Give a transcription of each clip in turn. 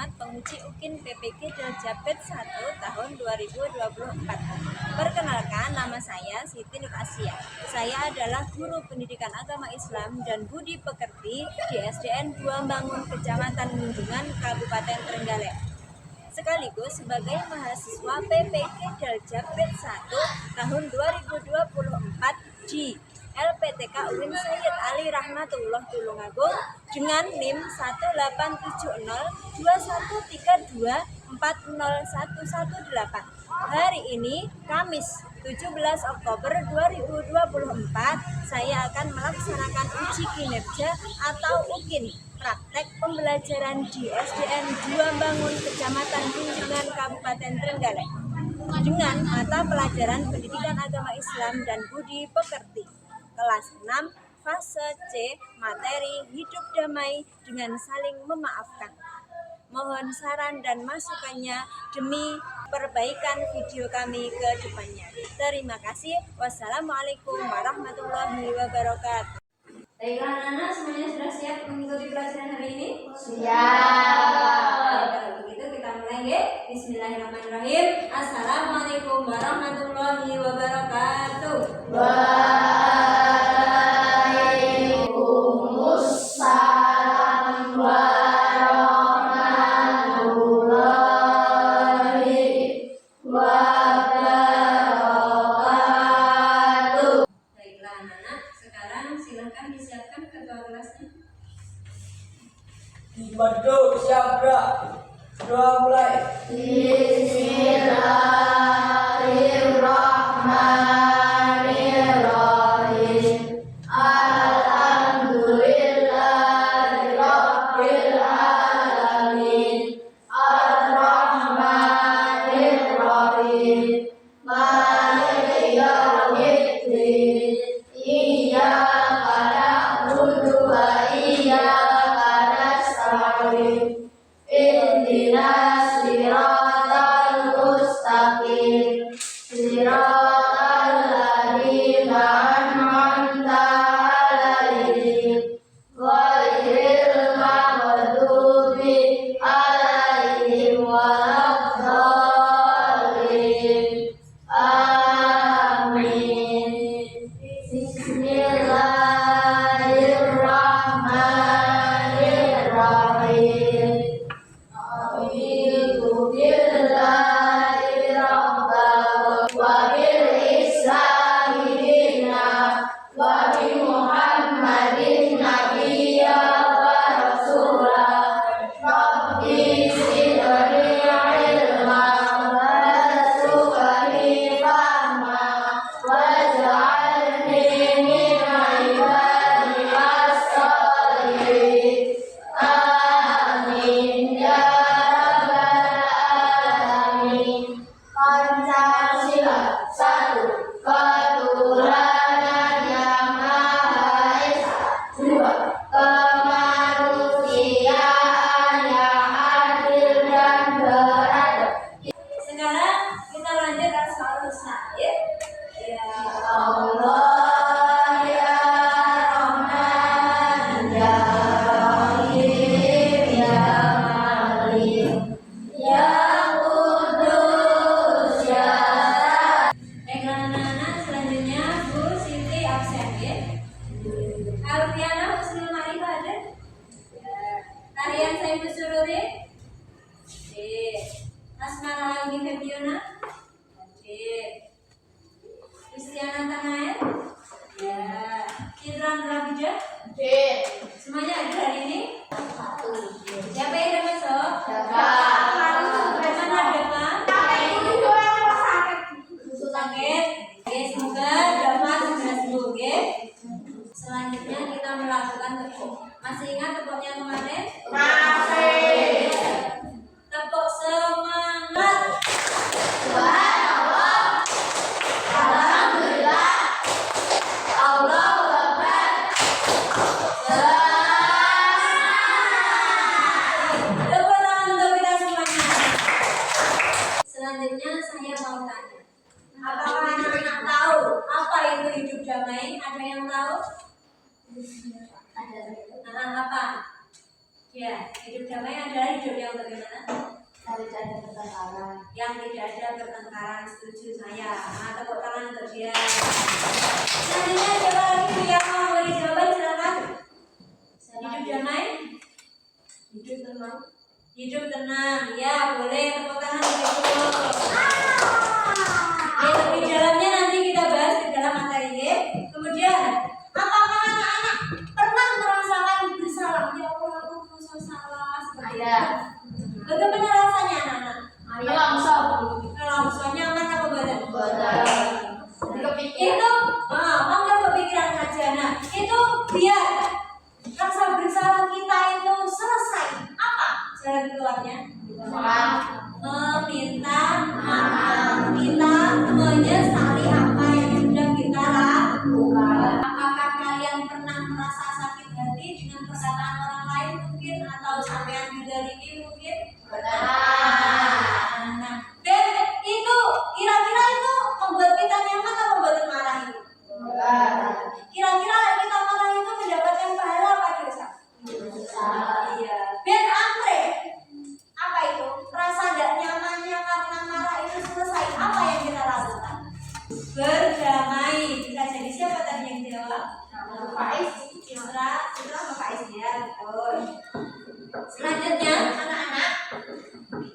Muhammad, penguji UKIN PPG Daljabet 1 tahun 2024. Perkenalkan, nama saya Siti Nur Asia. Saya adalah guru pendidikan agama Islam dan budi pekerti di SDN 2 Bangun, Kecamatan Munjungan, Kabupaten Trenggalek. Sekaligus sebagai mahasiswa PPG Daljabet 1 tahun 2024 di LPTK UIN Sayyid Ali Rahmatullah Tulungagung dengan NIM 1870213240118. Hari ini Kamis 17 Oktober 2024 saya akan melaksanakan uji kinerja atau UKIN praktek pembelajaran di SDN 2 Bangun Kecamatan Munjungan Kabupaten Trenggalek dengan mata pelajaran pendidikan agama Islam dan budi pekerti kelas 6 fase C materi hidup damai dengan saling memaafkan. Mohon saran dan masukannya demi perbaikan video kami ke depannya. Terima kasih. Wassalamualaikum warahmatullahi wabarakatuh. Baiklah anak-anak, semuanya sudah siap mengikuti pelajaran hari ini? Siap. Kalau begitu kita mulai ya. Bismillahirrahmanirrahim. Assalamualaikum warahmatullahi wabarakatuh. Waalaikumsalam warahmatullahi wabarakatuh. Baiklah anak-anak, sekarang silahkan disiapkan ketua kelasnya. Dibantu siapa? Doa mulai. Bismillahirrahmanirrahim. Alhamdulillahirabbil alamin. Ar-Rahmanir-Rahim. Maliki yaumiddin. Iyyaka na'budu wa iyyaka nasta'in. Ihdinas siratal mustaqim. Siratal ladzina an'amta 'alaihim ghairil maghdubi 'alaihim waladdallin. Amin. Bismillahirrahmanirrahim. A'udzu billahi rabban wa bil islami dinan wa bi Muhammadin nabiyya wa rasula. Rabbi zidni ilman warzuqni fahma waj'alni min ibadiyas shalihin. Amin ya rabbal alamin. Pancasila 1. Ketuhanan yang Maha Esa. 2. Kemanusiaan yang adil dan beradab. Sekarang kita lanjut asmaul husna ya. Ya Allah ya Rahman ya Rahim ya Malik ya Qudus ya. Baiklah anak-anak, selanjutnya Bu Siti absen ya. Alfiana Husnul Ma'rifah ada? Ya. Tarian Saifus Sururi? Hadir. Asmara Aini Febiona? Hadir. Kristiana Tanaer? Ya. Idran Rabijah? Semuanya ada hari ini? Siapa yang udah masuk? Mana Deva? Sakit. Oke, semoga Deva segera sembuh, oke? Selanjutnya kita melakukan tepuk. Masih ingat tepuknya kemarin? Masih. Tepuk semangat. Subhanallah. Alhamdulillah. Allahu Akbar. Tepuk tangan untuk kita semuanya. Selanjutnya saya mau tanya. Apakah anak-anak tahu apa itu hidup damai? Ada yang tahu? Apa? Ya, hidup damai adalah hidup yang bagaimana? Tidak ada pertengkaran. Yang tidak ada pertengkaran. Setuju saya. Nah, tepuk tangan untuk dia. Selanjutnya siapa lagi yang mau memberi jawaban? Silakan. Hidup damai. Hidup tenang. Hidup tenang. Ya, boleh tepuk tangan untuk itu. Lebih dalamnya nanti kita bahas di dalam materi ya. Kemudian, apakah anak-anak pernah merasakan bersalah? Ya Allah, aku merasa salah seperti Ada. itu. Bagaimana rasanya anak-anak? Ayo langsung. Langsung nyaman apa badan? Dikepikir. Itu, enggak kepikiran saja. Nah, itu biar rasa bersalah kita itu selesai. Apa jalan keluarnya? Meminta maaf. Kita menyesali apa yang sudah kita lakukan. Apakah kalian pernah merasa sakit hati dengan perkataan orang lain mungkin, atau sampean didalimi mungkin? Nah, dan itu kira-kira itu membuat kita nyaman atau membuat marah itu? Kira-kira kita marah itu mendapatkan pahala apa dosa? Iya. Ben amre. Apa itu? Rasa tidak nyamannya karena marah itu selesai. Apa yang kita lakukan? Berdamai. Bisa jadi siapa tadi yang jawab? Citra sama Faiz ya. Betul. Selanjutnya anak-anak,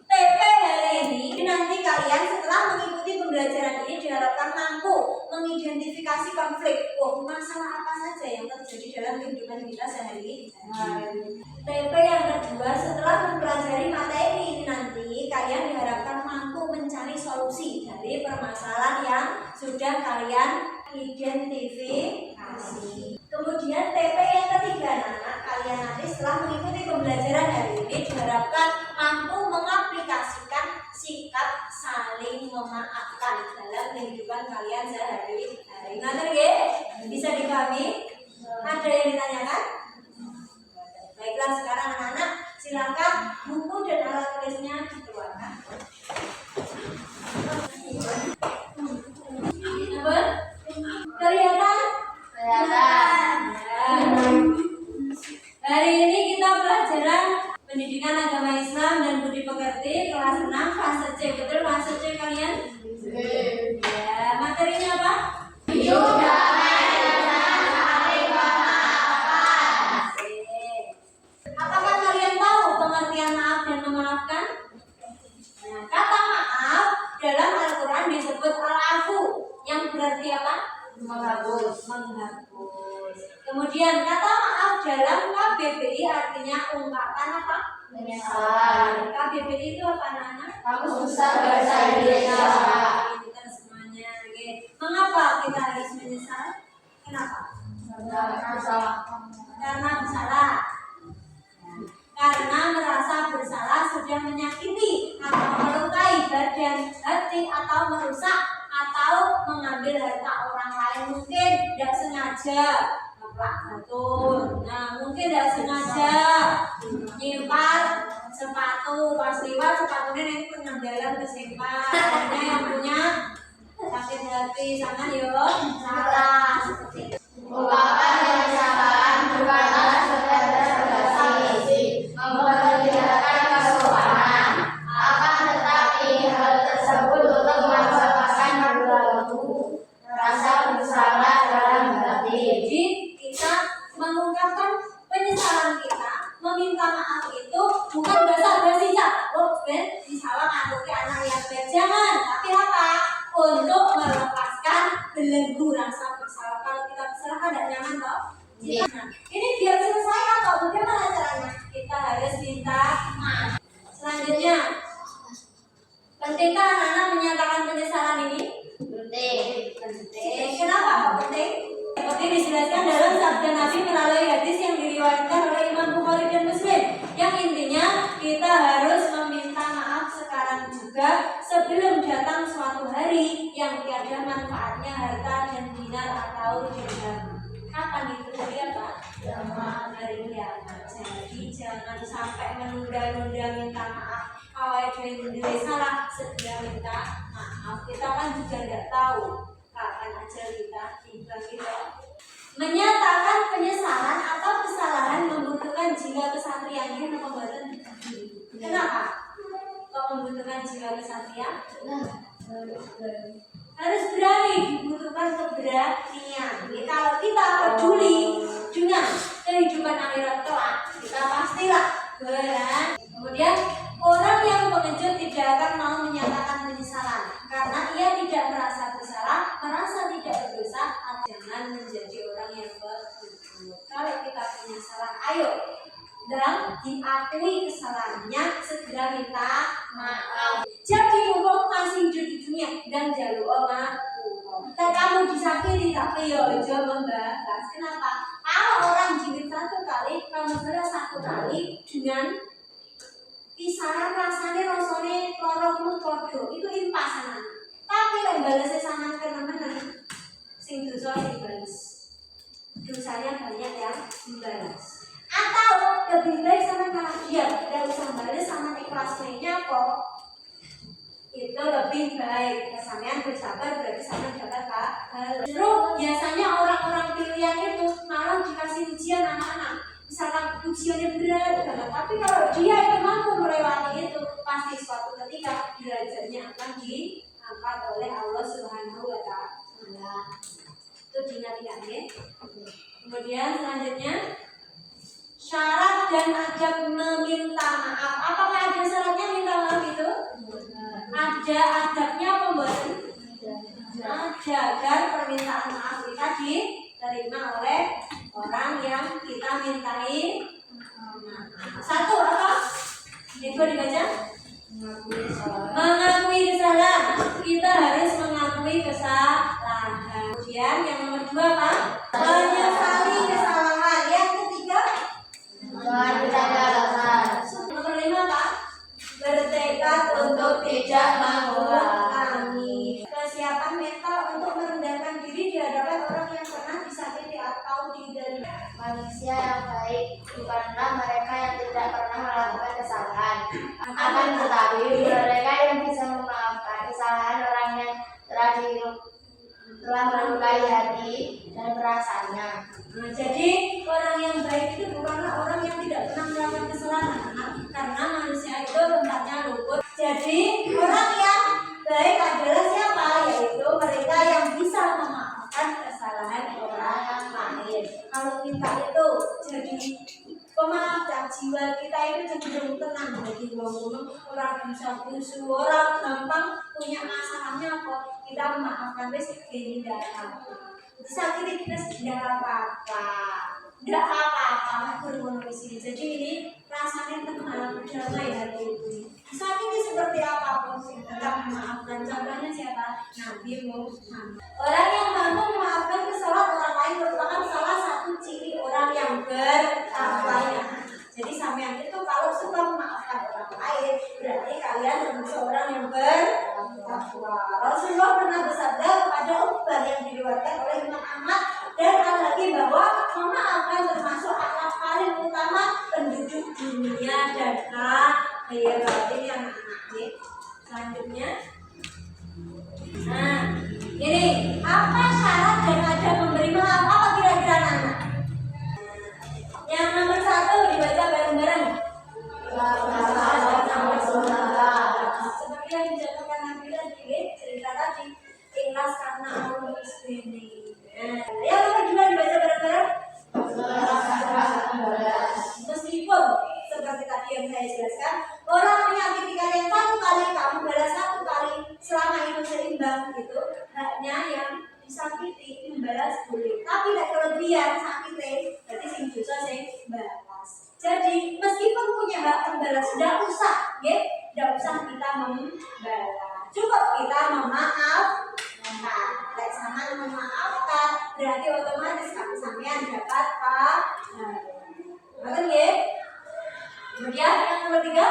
TP hari ini nanti kalian setelah mengikuti pembelajaran ini diharapkan mampu mengidentifikasi konflik. Masalah apa saja yang terjadi dalam kehidupan kita sehari-hari. TP yang kedua, setelah mempelajari materi ini nanti kalian diharapkan mampu mencari solusi dari permasalahan yang sudah kalian identifikasi. Kemudian TP yang ketiga, anak kalian nanti setelah mengikuti pembelajaran hari ini diharapkan mampu mengaplikasikan sikap saling memaafkan dalam kehidupan kalian sehari-hari. Ngerti ya? Bisa dipahami? Ada yang ditanyakan? Baiklah, sekarang anak-anak silakan buku dan alat tulisnya dikeluarkan. Kelihatan? Kelihatan. Hari ini kita pelajaran pendidikan agama Islam dan budi pekerti kelas 6 fase C. Betul fase C kalian? Ya, materinya apa? Hidup damai dan saling memaafkan. Apakah kalian tahu pengertian maaf dan memaafkan? Nah, kata maaf dalam Al-Quran disebut al-afu, yang berarti apa? Menghapus. Menghapus. Kemudian kata maaf dalam KBBI artinya ungkapan apa? Penyesalan. KBBI itu apa anak-anak? Kamus Besar Bahasa Indonesia. Kita semuanya. Oke. Mengapa kita harus menyesal? Kenapa? Karena bersalah. Karena merasa bersalah sudah menyakiti atau melukai badan, hati, atau merusak atau mengambil harta orang lain, mungkin tidak sengaja ngeplak betul. Nah, mungkin tidak sengaja nyimpan sepatu pas liwat sepatunya yang penanggalan kesimpan. Hanya yang punya sakit hati sama yo salah seperti itu. Ungkapan penyesalan bukanlah sekedar basa-basi memperlihatkan kesopanan, akan tetapi hal tersebut untuk menyebabkan berlalu rasa bersalah dalam hati. Jadi kita mengungkapkan penyesalan kita, meminta maaf itu bukan basa-basi cak. Ben disalah ngaduki anak yang baik, jangan. Tapi apa? Untuk melepaskan belenggu rasa bersalah. Kalau kita bersalah kan tidak nyaman toh. Nah, ini biar selesai atau bagaimana caranya? Kita harus minta maaf. Selanjutnya, pentingkah anak-anak menyatakan penyesalan ini? Penting. Kenapa kok penting? Seperti dijelaskan dalam sabda Nabi melalui hadis yang diriwayatkan oleh Imam Bukhari dan Muslim, yang intinya kita harus meminta maaf sekarang juga sebelum datang suatu hari yang tiada manfaatnya harta dan dinar atau dirham. Kapan itu hari apa? Hari kiamat. Jadi jangan sampai menunda-nunda minta maaf. Awal dari salah segera minta maaf. Kita kan juga tidak tahu kapan ajal kita tiba gitu. Menyatakan penyesalan atau kesalahan membutuhkan jiwa kesatrian yang pembuatan apa? Kok membutuhkan jiwa kesatria? Harus berani, dibutuhkan keberanian. Jadi kalau kita peduli dengan kehidupan akhirat kelak, kita pastilah berani. Kemudian orang yang pengecut tidak akan mau menyatakan penyesalan karena ia tidak merasa bersalah, merasa tidak berdosa. Jangan menjadi orang yang pengecut. Kalau kita punya salah, ayo dan diakui kesalahannya, segera minta maaf. Jadi mumpung masih hidup di dunia dan jalur ngaku. Dan kamu disakiti tapi yo aja membahas. Kenapa? Kalau orang jilid satu kali, kamu balas satu kali dengan kisaran rasanya lorongmu podo itu impasan. Tapi yang balasnya sama teman-teman, sing dosa dibalas. Dosanya banyak yang dibalas. Atau lebih baik sama malah diam dan usah balas sama ikhlas mainnya kok. Itu lebih baik. Kesamaan bersabar berarti sama dapat pahala. Justru biasanya orang-orang pilihan itu malah dikasih ujian anak-anak. Misalkan ujiannya berat banget, tapi kalau dia itu mampu melewati itu, pasti suatu ketika derajatnya akan diangkat oleh Allah Subhanahu wa Ta'ala. Itu diingat-ingat ya. Kemudian selanjutnya syarat dan adab meminta maaf. Apakah ada syaratnya minta maaf itu? Ada adabnya pemberi. Ada agar permintaan maaf kita diterima oleh orang yang kita mintai. Satu apa? Itu dibaca. Mengakui kesalahan. Kita harus mengakui kesalahan. Kemudian yang nomor dua apa? Menyesali kesalahan. Yang ketiga nomor lima apa? Bertekad untuk tidak mengulangi. Kesiapan mental untuk merendahkan diri di hadapan orang yang pernah disakiti atau dihindari. Manusia yang baik bukanlah mereka yang tidak pernah melakukan kesalahan, akan tetapi mereka yang bisa memaafkan kesalahan orang yang telah melukai hati dan perasaannya. Nah, jadi orang yang baik itu bukanlah orang yang tidak pernah melakukan kesalahan, karena manusia itu tempatnya luput. Jadi orang yang baik adalah siapa? Yaitu mereka yang bisa memaafkan kesalahan orang lain. Kalau kita itu jadi pemaaf dan jiwa kita itu cenderung tenang. Jadi orang bisa khusyuk, orang gampang punya masalahnya kok. Kita memaafkan wis ini tidak apa. Disakiti kita tidak apa-apa. Tidak apa-apa berhubung di sini. Jadi ini rasanya tenang, damai hati ini. Disakiti seperti apapun tetap memaafkan. Contohnya siapa? Nabi Muhammad. Orang yang mampu memaafkan kesalahan orang lain merupakan salah satu ciri orang yang bertakwa. Jadi sampean itu kalau suka memaafkan orang lain, berarti kalian termasuk orang yang bertakwa. Rasulullah pernah bersabda kepada Uqbah yang diriwayatkan oleh Imam Ahmad dan Al-Hakim bahwa memaafkan termasuk akhlak paling utama penduduk dunia dan akhirat. Ini anak-anak. Selanjutnya, nah ini apa syarat dan ada memberi maaf? Apa kira-kira anak-anak? Yang nomor satu dibaca bareng-bareng. Seperti yang dicontohkan Nabi tadi, cerita tadi, ikhlas karena Allah ini. Yang nomor dua dibaca bareng-bareng. Meskipun seperti tadi yang saya jelaskan, orang menyakiti kalian satu kali, kamu balas satu kali, selama itu seimbang gitu, haknya yang disakiti membalas boleh, tapi tidak kelebihan sakitnya, berarti sing dosa sing balas. Jadi meskipun punya hak membalas, tidak usah, ya, tidak usah kita membalas, cukup kita memaafkan. Tidak sama memaafkan, berarti otomatis kamu sampean dapat pahala. Betul ya? Kemudian yang nomor tiga,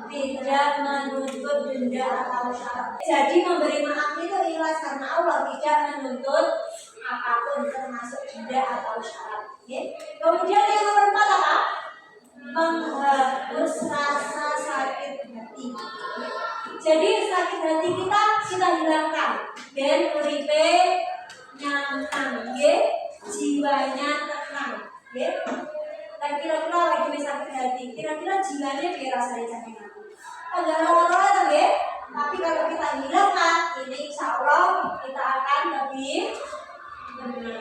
tidak menuntut denda atau syarat. Jadi memberi maaf itu ikhlas karena Allah, tidak menuntut apapun termasuk denda atau syarat. Kemudian yang nomor empat apa? Menghapus rasa sakit hati. Jadi sakit hati kita hilangkan. Dan uripe nyaman, jiwanya tenang. kira-kira lagi sakit hati, kira-kira jiwanya biar rasanya sakit hati. Enggak lama-lama nggih. Tapi kalau kita hilangkan ini, insya Allah kita akan lebih benar.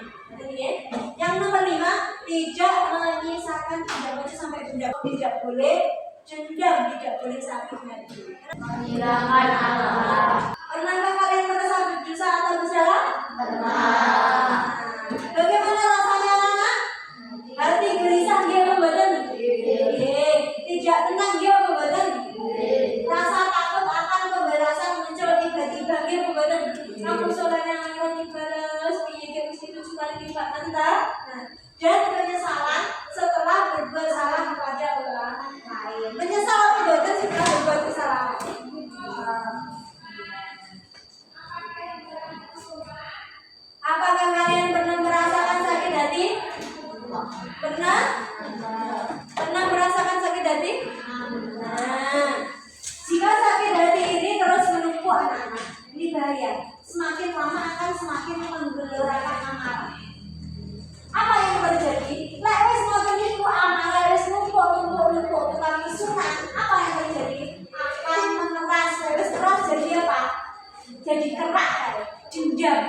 Yang nomor 5, tidak menyisakan tidak baca sampai dendam. Tidak boleh dendam, tidak boleh sakit hati. Menghilangkan amarah. Pernahkah kalian merasa berdosa atau bersalah? Pernah. Bagaimana rasanya anak? Hati gelisah dia membadan? Tidak tenang dia membadan? Rasa takut akan pembalasan muncul tiba-tiba dia membadan? Aku soalnya akan dibalas, piye mesti 7 kali lipat entah. Dan penyesalan setelah berbuat salah kepada orang lain. Menyesal atau tidak setelah berbuat kesalahan? Apakah kalian pernah merasakan sakit hati? Pernah? Pernah merasakan sakit hati? Nah, jika sakit hati ini terus menumpuk anak-anak, ini bahaya. Semakin lama akan semakin menggelorkan amarah. Apa yang terjadi? Lek wis ngoten niku amarah wis numpuk tetapi sunat. Apa yang terjadi? Akan meneras, wis terus jadi apa? Jadi kerak, dendam.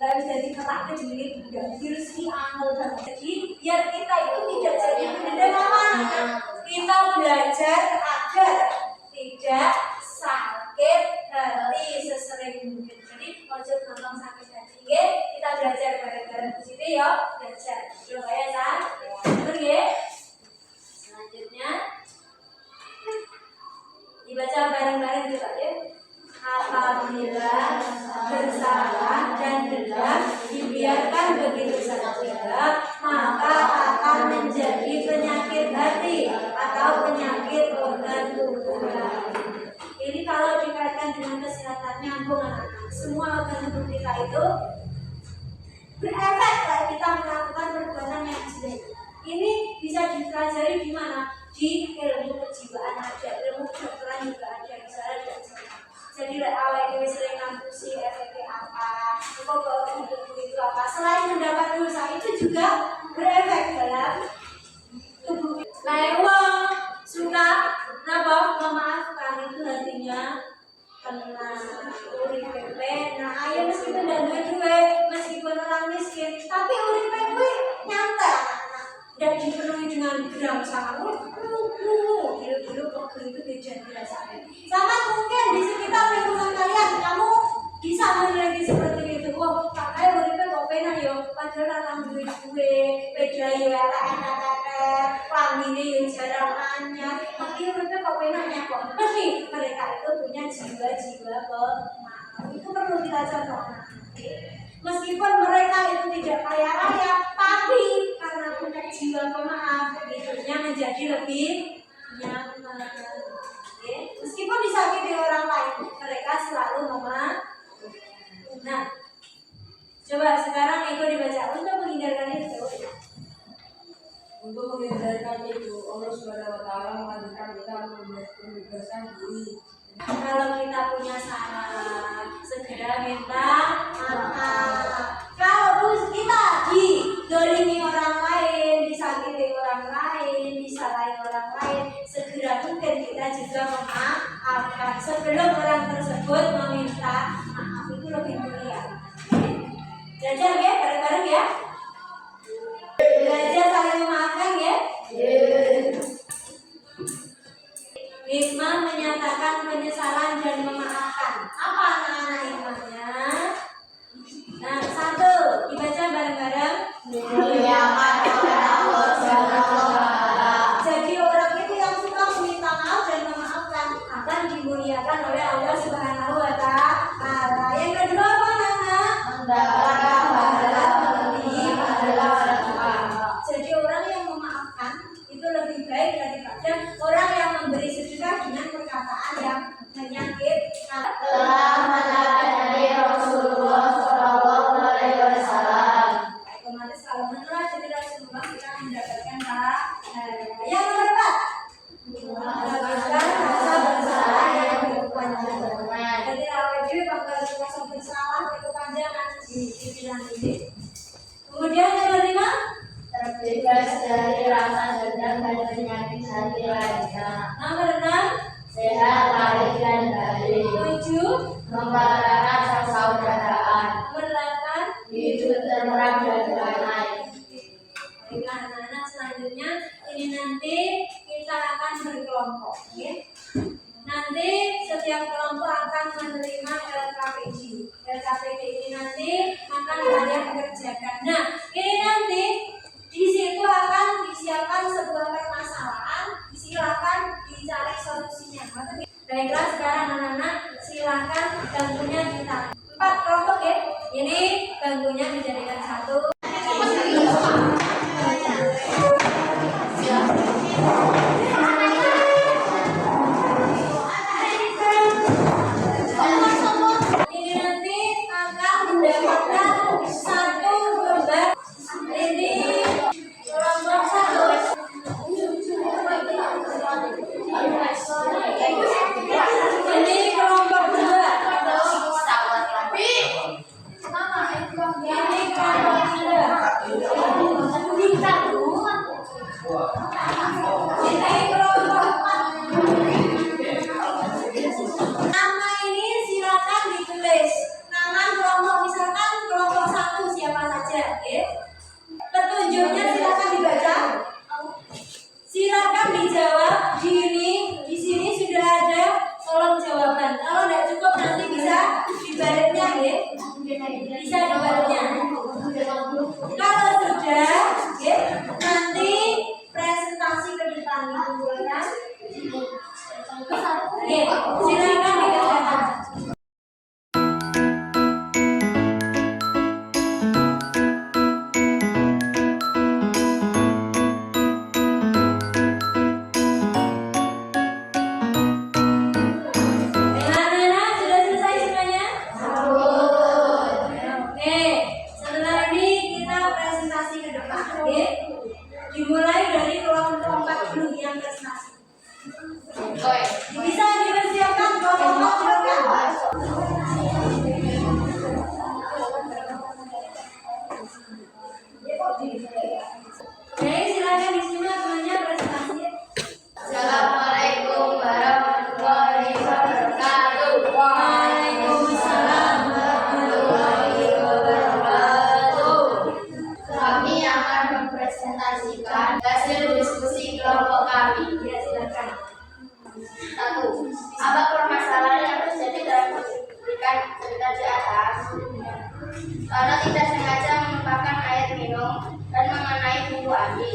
Lalu jadi kerak ke diri tidak virus di angel dan jadi biar kita itu tidak jadi dendam amarah. Kita belajar agar tidak sakit hati sesering mungkin. Jadi ojo gampang sakit hati. Kita belajar bareng-bareng di sini ya, belajar. Coba ya, San. Betul ya? Selanjutnya dibaca bareng-bareng juga ya. Apabila bersalah dan dendam dibiarkan begitu saja, maka akan menjadi penyakit hati atau penyakit organ tubuh lain. Ini kalau dikaitkan dengan kesehatan nyambung anak-anak. Semua organ tubuh kita itu berefek kalau kita melakukan perbuatan yang jelek. Ini bisa dipelajari di mana? Di ilmu kejiwaan ada, ilmu kedokteran juga ada, misalnya ada. Jadi awal ini sering ngapusi efeknya apa, kok tubuh itu apa. Selain mendapat dosa itu juga berefek dalam tubuh. Lewat suka napa memaafkan itu hatinya tenang, urip pepe. Nah, ayo meskipun dan duit, meskipun orang miskin, tapi urip pepe nyantai. Dan dipenuhi dengan gram sama hidup kok itu tidak dirasakan. Sama mungkin di sekitar lingkungan kalian, kamu bisa menilai seperti itu. Wah, kakak uripnya kok penak yo, padahal datang duit gue, beda yo enak-enak, lamine yo jarang anyar, tapi uripnya kok penaknya kok. Pasti mereka itu punya jiwa-jiwa pemaaf. Itu perlu kita contoh. Meskipun mereka itu tidak kaya raya, tapi karena punya jiwa pemaaf, hidupnya menjadi lebih nyaman. Meskipun disakiti orang lain, mereka selalu memaafkan. Nah, coba sekarang itu dibaca untuk menghindarkan itu. Untuk menghindarkan itu, Allah Subhanahu wa Ta'ala mengajarkan kita membebaskan diri. Kalau kita punya salah, segera minta maaf. Kalau kita didolimi orang lain, disakiti orang lain, disalahi orang lain, segera mungkin kita juga memaafkan sebelum orang tersebut meminta maaf. Itu lebih mulia. Belajar ya, bareng-bareng ya. Belajar saling memaafkan ya. Hikmah menyatakan penyesalan dan memaafkan. Apa anak-anak hikmahnya? Nah, 1, dibaca bareng-bareng. Muliakan oleh Allah Subhanahu wa Ta'ala. Jadi orang itu yang suka meminta maaf dan memaafkan akan dimuliakan oleh Allah Subhanahu wa Ta'ala. Yang kedua apa anak? Mendapatkan pahala melebihi pahala orang tua. Jadi orang yang memaafkan itu lebih baik daripada orang yang memberi sedekah dengan perkataan yang menyakitkan. Telah mendapat dari Rasulullah Shallallahu Alaihi Wasallam. Otomatis kalau menurut jadi Rasulullah kita mendapatkan pahala. Yang nomor 4, mendapatkan rasa bersalah yang berkepanjangan. mempererat persaudaraan, Nomor 8, hidup tenteram dan damai. baiklah anak-anak, selanjutnya ini nanti kita akan berkelompok, ya. Nanti setiap kelompok akan menerima LKPD. LKPD ini nanti akan kalian kerjakan. Nah, ini nanti di situ akan disiapkan sebuah permasalahan, silakan dicari solusinya. Baiklah, sekarang anak-anak silakan bangkunya ditaruh 4 kelompok, ya. Ini bangkunya dijadikan 1. Ini nanti akan mendapatkan 1 lembar. Ini kelompok 1. Ini kelompok 2. Ini kelompok 3. Ini kelompok 4. Nama ini silakan ditulis. Nama kelompok, misalkan kelompok 1 siapa saja, ya. Petunjuknya silakan dibaca. Silakan dijawab. Di sini sudah ada kolom jawaban. Kalau tidak cukup nanti bisa dibaliknya, ya. Bisa dibaliknya. Kalau sudah, ya, nanti presentasi ke depan ya. Oke, silakan dikerjakan. Anak-anak sudah selesai semuanya? Oke, setelah ini kita presentasi ke depan. Oke, dimulai dari kelompok 4 dulu yang presentasi. Bisa dipersiapkan kelompok silakan. Oke, silakan disimak semuanya presentasinya. Assalamualaikum warahmatullahi wabarakatuh. Waalaikumsalam warahmatullahi wabarakatuh. Kami akan mempresentasikan hasil diskusi kelompok kami. Ya, silakan. 1. Apa permasalahan yang terjadi dalam pendidikan cerita di atas? Karena tidak sengaja menumpahkan air minum dan mengenai buku Andi.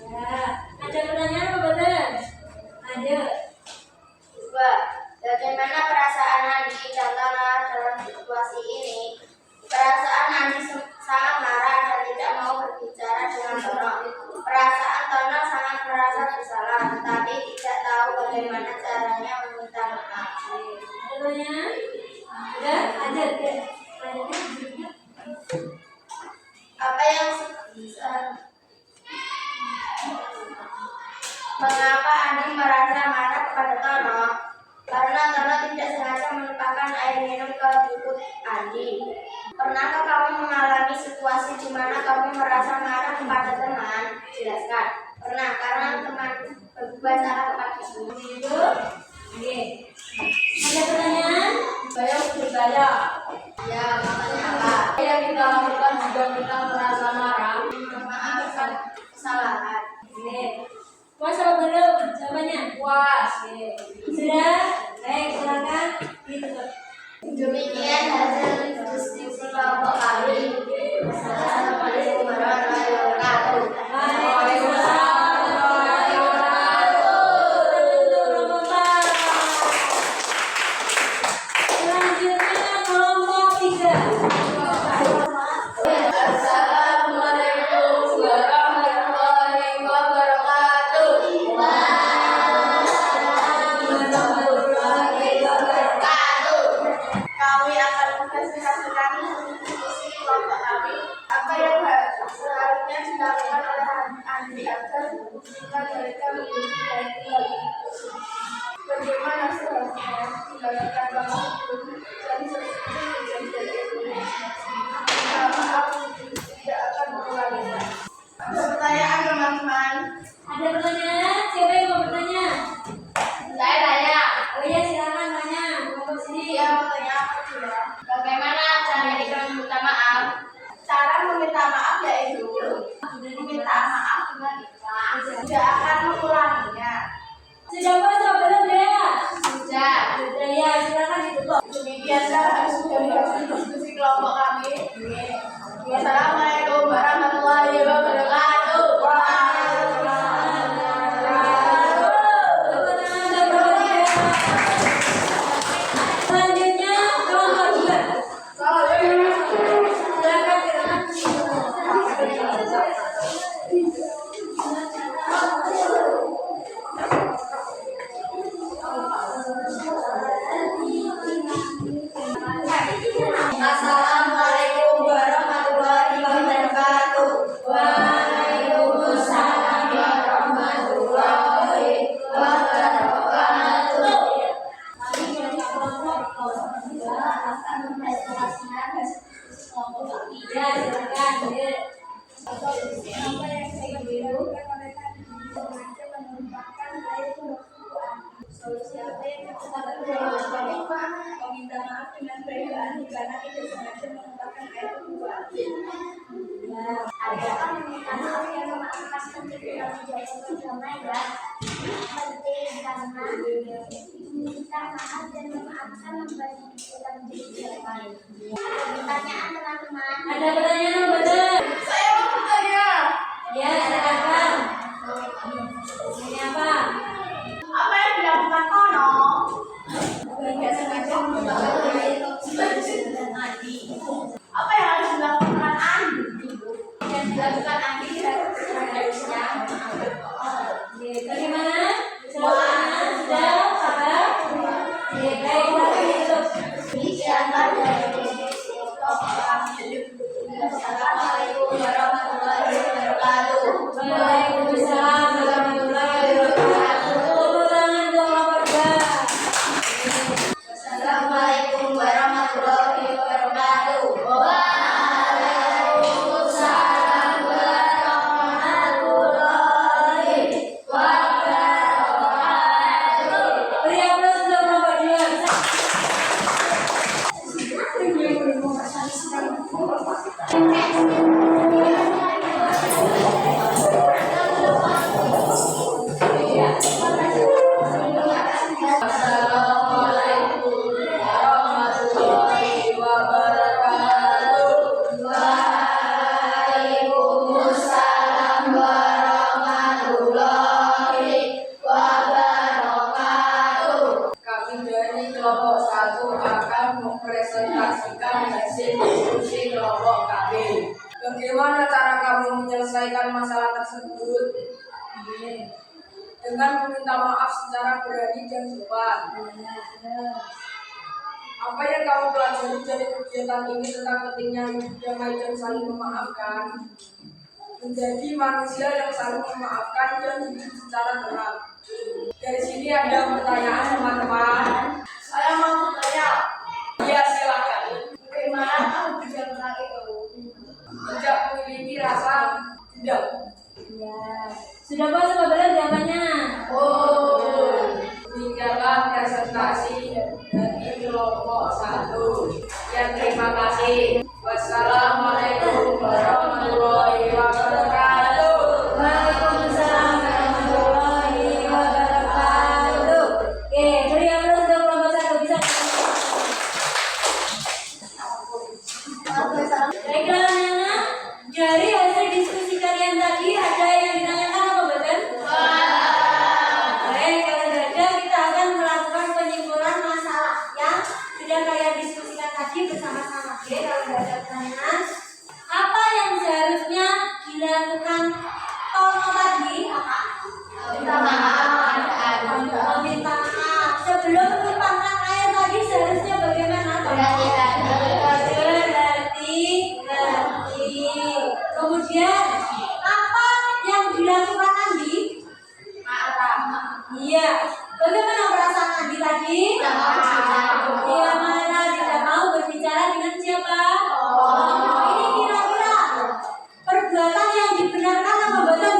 Ya, ada pertanyaan apa betul? Ada. 2. Bagaimana perasaan Andi? Contohnya dalam situasi ini, perasaan Andi sangat marah dan tidak mau berbicara dengan Tono. Perasaan Tono sangat merasa bersalah, tetapi tidak tahu bagaimana caranya meminta maaf. Ada pertanyaan? Ada? Ada. Apa yang Mengapa Andi merasa marah kepada Tono? Karena Tono tidak sengaja menumpahkan air minum ke buku Andi. Pernahkah kamu mengalami situasi di mana kamu merasa marah kepada teman? Jelaskan. Pernah, karena teman berbuat salah kepadamu. Itu. Oke. Ada pertanyaan? Saya bertanya, Ya, makanya apa? apa yang kita lakukan jika kita merasa marah? Memaafkan kesalahan. Oke. Puas apa belum? Jawabannya? Puas. Oke. Sudah? Baik, silakan ditutup. Demikian hasil diskusi kelompok kami. Assalamualaikum warahmatullahi wabarakatuh. Waalaikumsalam warahmatullahi wabarakatuh. Kelompok 4. Selanjutnya kelompok 3. Assalamualaikum warahmatullahi wabarakatuh. Kami akan Meminta maaf dengan baik karena tidak sengaja mengungkapkan ayat kedua. Adakah meminta maaf yang memaafkan ketika menjadi berdamai ya? Penting karena meminta maaf dan memaafkan membantu kita menjadi berdamai. Pertanyaan teman-teman. Ada pertanyaan apa betul? Saya mau bertanya. Ya, silakan. Ini apa? Apa yang dilakukan Kono? Tidak sengaja mengungkapkan ayat tadi. Apa yang harus dilakukan Andi? Yang dilakukan Andi harusnya bagaimana? Jawabannya sudah sabar. Baiklah itu. Siapa dari Assalamualaikum warahmatullahi wabarakatuh. Waalaikumsalam warahmatullahi wabarakatuh. Tepuk tangan untuk keluarga. Assalamualaikum warahmatullahi wabarakatuh. Waalaikumsalam warahmatullahi wabarakatuh. Beri aplaus untuk kelompok dua. Assalamualaikum warahmatullahi wabarakatuh. Waalaikumsalam warahmatullahi wabarakatuh. Kami dari kelompok 1 akan mempresentasikan hasil diskusi kelompok kami. Bagaimana cara kamu menyelesaikan masalah tersebut? Dengan meminta maaf secara berani dan sopan. Apa yang kamu pelajari dari kegiatan ini tentang pentingnya hidup damai dan saling memaafkan? Menjadi manusia yang saling memaafkan dan hidup secara tenang. Dari sini ada pertanyaan teman-teman. Saya mau bertanya, Ya, silakan. bagaimana kamu bisa tentang itu? Tidak memiliki rasa dendam. Ya. Sudah puas apa belum jawabannya? Demikianlah presentasi dari kelompok 1. Ya, terima kasih. Wassalamualaikum warahmatullahi wabarakatuh. Waalaikumsalam warahmatullahi wabarakatuh. Oke, beri aplaus untuk kelompok 1. Bisa. Baiklah anak-anak, dari hasil diskusi kalian tadi ada yang ditanyakan apa betul? Baik, kalau ada kita akan melakukan penyimpulan masalah yang sudah kalian diskusikan tadi bersama-sama. Oke, kalau tidak ada pertanyaan, apa yang seharusnya dilakukan Tono tadi? Apa? Minta maaf. Meminta maaf. Sebelum menumpahkan air tadi seharusnya bagaimana? Berhati-hati. Kemudian apa yang dilakukan Andi? Iya. Bagaimana perasaan Andi tadi? Dia marah, tidak mau berbicara dengan siapa? Ini kira-kira perbuatan yang dibenarkan apa betul?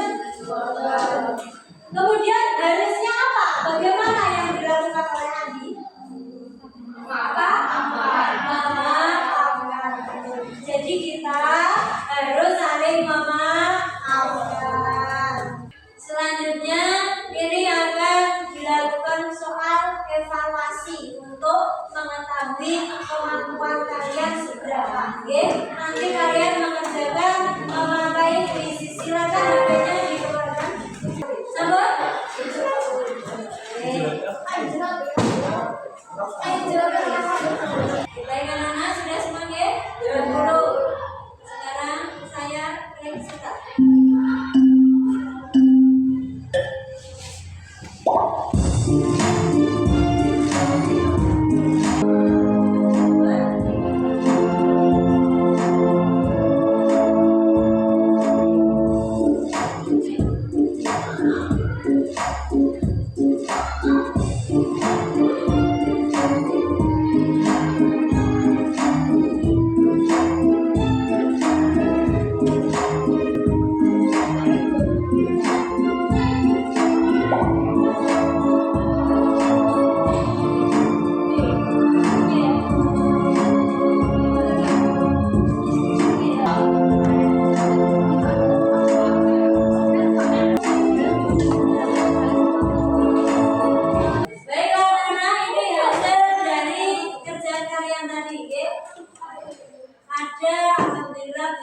Kemudian harusnya apa? Bagaimana yang dilakukan oleh Andi? Memaafkan. Jadi kita harus saling memaafkan. Selanjutnya ini akan dilakukan soal evaluasi untuk mengetahui kemampuan kalian seberapa. Oke? Nanti kalian mengerjakan memakai puisi. Silakan HP-nya dikeluarkan. Sabar. Baik anak-anak, sudah semua ya? Dulu. Sekarang saya klik start.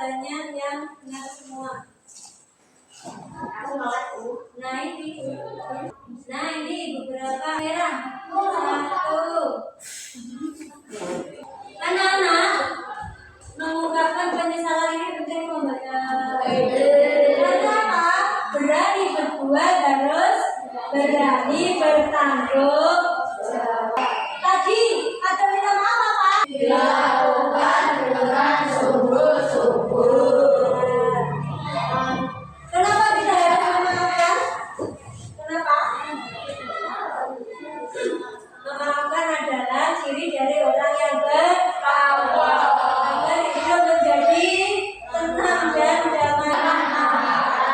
jawabannya yang benar semua. Aku malah tuh. Nah ini beberapa merah. Satu. Anak-anak mengungkapkan penyesalan ini penting membaca. Karena apa? Berani berbuat harus berani bertanggung jawab. Tadi ada minta maaf apa? Dilakukan dengan sungguh-sungguh. Kenapa kita harus memaafkan? Kenapa? Memaafkan adalah ciri dari orang yang bertakwa agar hidup menjadi tenang dan damai.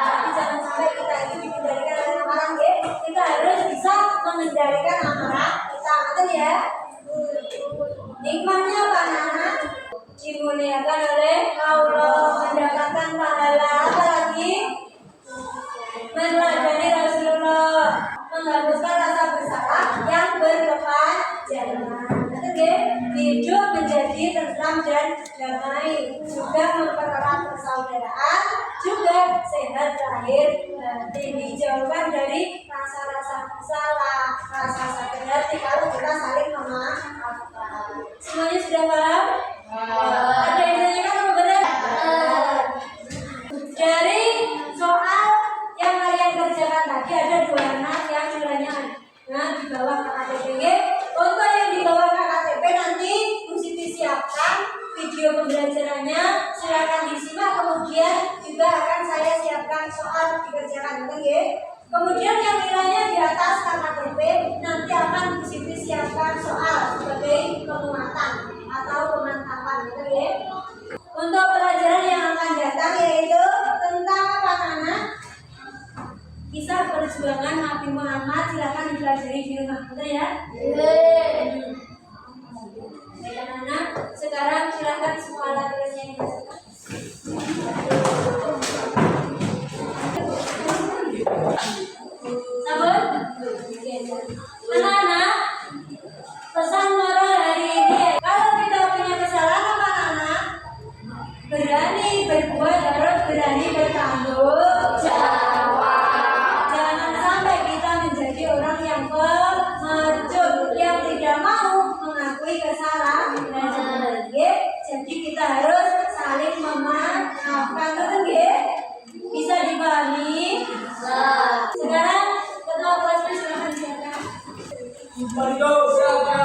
Jadi jangan sampai kita itu dikendalikan oleh amarah, ya. Kita harus bisa mengendalikan amarah kita, betul ya? Nikmatnya apa, anak-anak? Dimuliakan oleh Allah, mendapatkan pahala, apa lagi? Meneladani Rasulullah, menghapuskan rasa bersalah yang berkepanjangan. Betul ya? Hidup menjadi tentram dan damai, juga mempererat persaudaraan, juga sehat lahir batin. Dijauhkan dari rasa-rasa salah, rasa sakit hati kalau kita saling memaafkan. Semuanya sudah paham? Ada yang ditanyakan apa benar? Dari soal yang kalian kerjakan tadi ada 2 anak yang nilainya di bawah KKTP. Untuk yang di bawah KKTP nanti mesti disiapkan video pembelajarannya, silakan disimak, kemudian juga akan saya siapkan soal dikerjakan, betul ya? Kemudian yang nilainya di atas KKTP nanti akan mesti disiapkan soal sebagai penguatan atau pemantapan, betul ya? Untuk pelajaran yang akan datang yaitu tentang apa, anak? Kisah perjuangan Nabi Muhammad, silakan dipelajari di rumah, betul ya? Baik anak-anak, sekarang silakan semua alat tulisnya yang disiapkan. Sabun? Anak-anak, pesan moral hari ini, kalau kita punya kesalahan apa anak-anak? Berani berbuat, harus berani bertanggung jawab. Jangan sampai kita menjadi orang yang pengecut, yang tidak mau mengakui kesalahan. Jadi kita harus saling memaafkan, betul ya? Bisa dipahami? Sekarang ketua kelasnya silakan silakan. Mari kau siapa?